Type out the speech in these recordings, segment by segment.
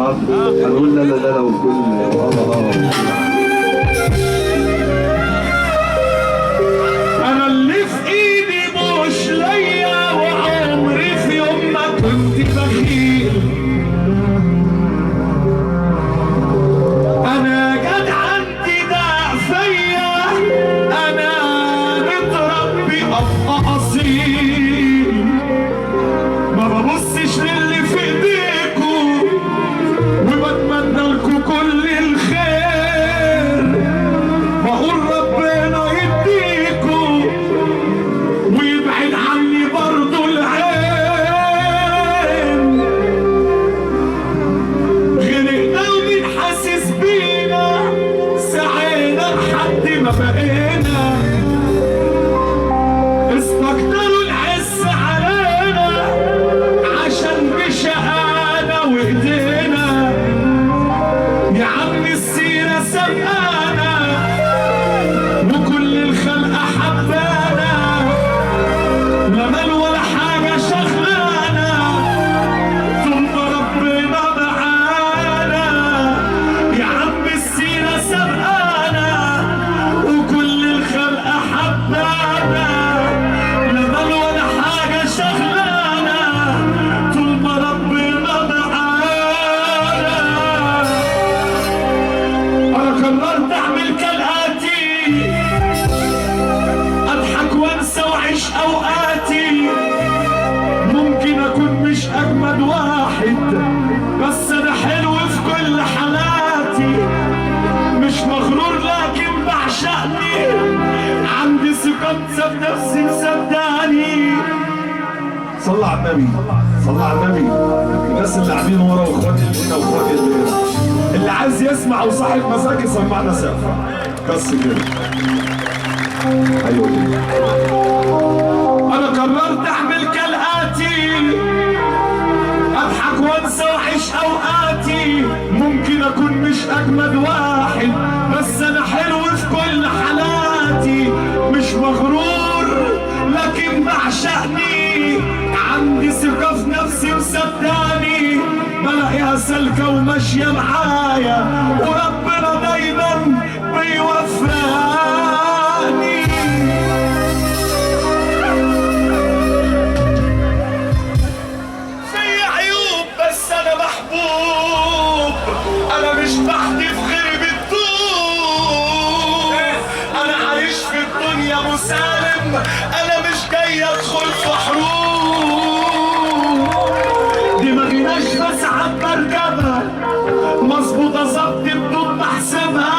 بعض هنقول لا لا لا وكل انا اللي في ايدي مش ليا، وعمري في يوم ما كنت بخيل. انا جدع عندي ده فيا، انا متربي ابقى اصيل. ما ببصش للي في ايديكوا، وبتمنى لكم كل الخير. بقول ربنا يديكوا ويبعد عني برضو العين. غرقنا ومين حاسس بينا، سعينا لحد ما بقينا. استكتروا الحس علينا عشان بشقانا وايدينا. يا عم السيرة سبقانا وكل الخلق حبانا، لا مال ولا حاجة شغلانا طول ما ربنا معانا. يا عم السيرة سبقانا وكل الخلق حبانا، لا مال ولا حاجة شغلانا طول ما ربنا معانا. أنا قررت أعمل كالآتي، أضحك وأنسى وأعيش أوقاتي. ممكن أكون مش أجمد واحد، بس أنا حلو في كل حالاتي. مش مغرور لكن بعشقني، عندي ثقة بنفسي مصدقني. صلى على النبي، صلى على النبي. الناس اللي قاعدين ورا واخواتي اللي هنا واخواتي اللي هنا، اللي عايز يسمع وصاحب مزاج يسمعنا سقفة بس كده. ايوه كده. انا قررت اعمل كالاتي، اضحك وانسى واعيش اوقاتي. ممكن اكون مش اجمد واحد، بس انا حلو في كل حالاتي. مش مغرور لكن بعشقني، عندي ثقة في نفسي مصدقني. بلاقيها سالكة وماشية معايا، وربنا دايما بيوفقني. في عيوب بس انا محبوب، انا مش بحدف غيري بالطوب. انا عايش في الدنيا مسالم، انا مش جاي ادخل في حروب. دماغي ناشفة ساعات بركبها، مظبوطة ظبط بدون بحسبها.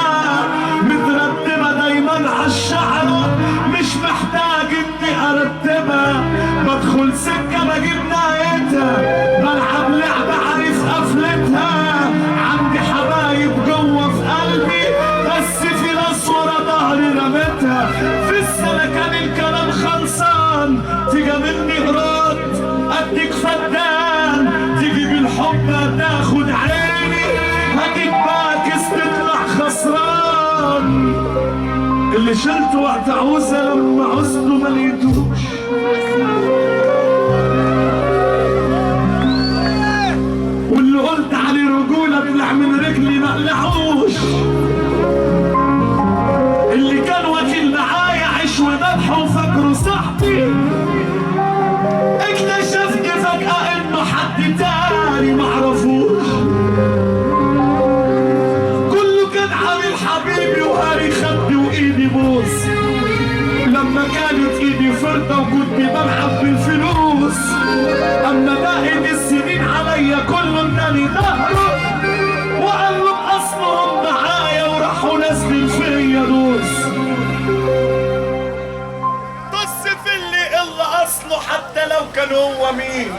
مترتبة دايما عالشعرة، مش محتاج اني ارتبها. بدخل سكة بجيب نهايتها، بلعب لعبة عارف قفلتها. عندي حبايب جوه في قلبي، بس في ناس ورا ظهري رمتها. في السنة كان الكلام خلصان، تجاملني قراد اديك فدان. تيجي بالحب تاخد عيني، هديك باكس تطلع خسران. اللي شلته وقت عوزة لما عوزته ما لقيتوش. واللي قلت عليه رجولة طلع من رجلي ما قلعوش. اللي كان واكل معايا عيش وذبح وفاكره صاحبي، اكتشفت فجأة انه حد تاني معرفوش. كله كان عامل حبيبي وقاري خدي وايدي بوس. لما كانت ايدي فردة وكنت بلعب بالفلوس، اما باقي السنين عليا كله اداني ظهره، وقال له اصلهم معايا وراحوا نازلين فيا دوس. طص في اللي اصله حتى لو كان هو مين.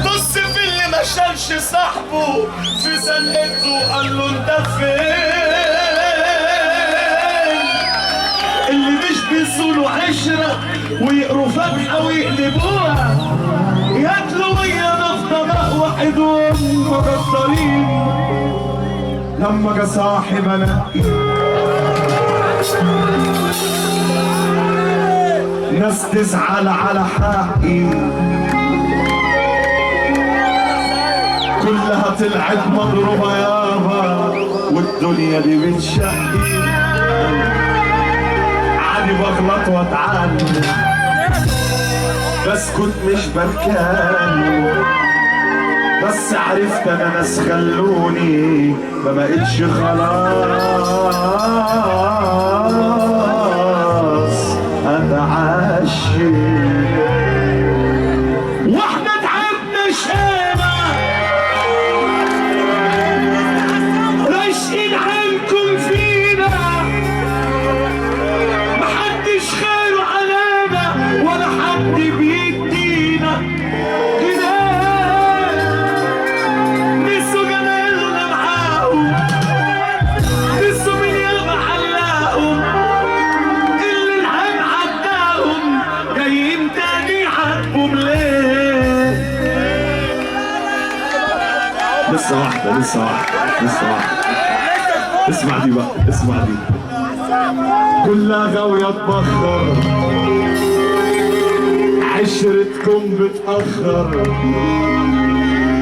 طص في اللي ما شالش صاحبه في زنقته وقال له انت فين. اللي مش بيصولوا عشرة ويقروا فاتحة ويقلبوها، ياكلوا مية في طبق واحد وهم مقدرين. لما جه صاحب انقي ناس تزعل على حقي، كلها طلعت مضروبة يابا والدنيا دي بتشقي، عادي بغلط واتعلم بس كنت مش بتكلم، بس عرفت انا ناس خلوني ما بقتش خلاص اتعشي. واحدة تعبنا شيبة راشقين عنكم فينا، محدش خيره علينا ولا حد بيدينا كده، نسوا جمالنا معاهم، نسوا مين يلغى حلاقهم، اللي العين عداهم جايين تاني يعاتبهم ليه؟ لسه واحدة لسه واحدة لسه واحدة، اسمع دي بقى اسمع دي، كلها غاوية تبخر، عشرتكم بتأخر،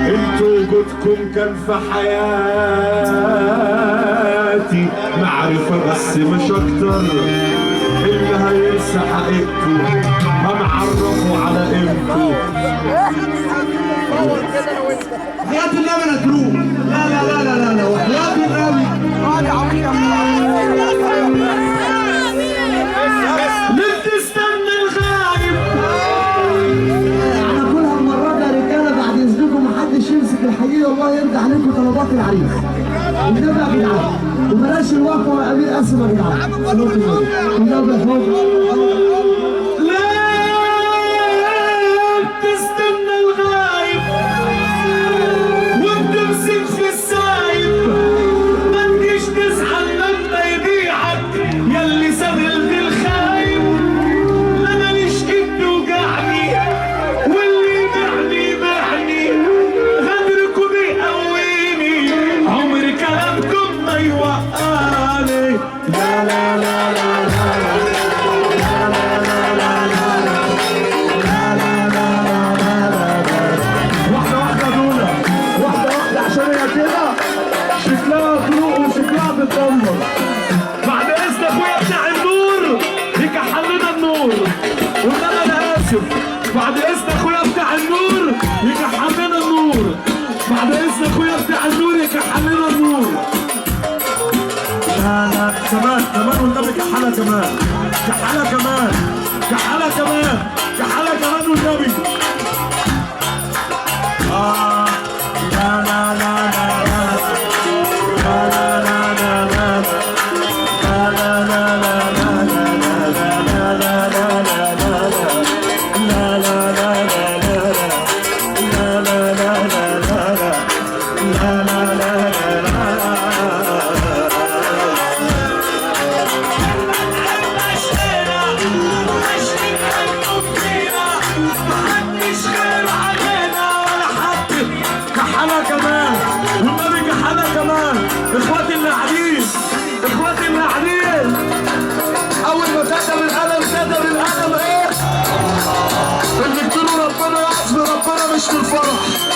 انتوا وجودكم كان في حياتي معرفة بس مش اكتر، اللي هينسى حقيقته هنعرفه على قيمته. حياة النبي نتروح، لا لا لا لا لا لا، وحياة النبي ليه بتستنى الغايب؟ احنا كلها المرة دي يا رجالة بعد اذنكم محدش يمسك الحقيقة، الله يرضى عليكم طلبات العريس. والنبي يا جدعان وبلاش الوقفة يا امير قاسم يا جدعان. والنبي يا حب بعد اذن اخويا بتاع النور يكحل لنا النور، وانما انا اسف بعد اذن اخويا بتاع النور يكحل لنا النور، بعد اذن اخويا بتاع النور يكحل لنا النور. لا لا كمان كمان والنبي كحلها كمان كحلها كمان كحلها كمان كحلها كمان والنبي. لا لا لا لا اخواتي اللي قاعدين اخواتي اللي قاعدين، اول ما كتب القلم كتب القلم ايه؟ اللي تقولوا ربنا يحفظ ربنا مش في الفرح.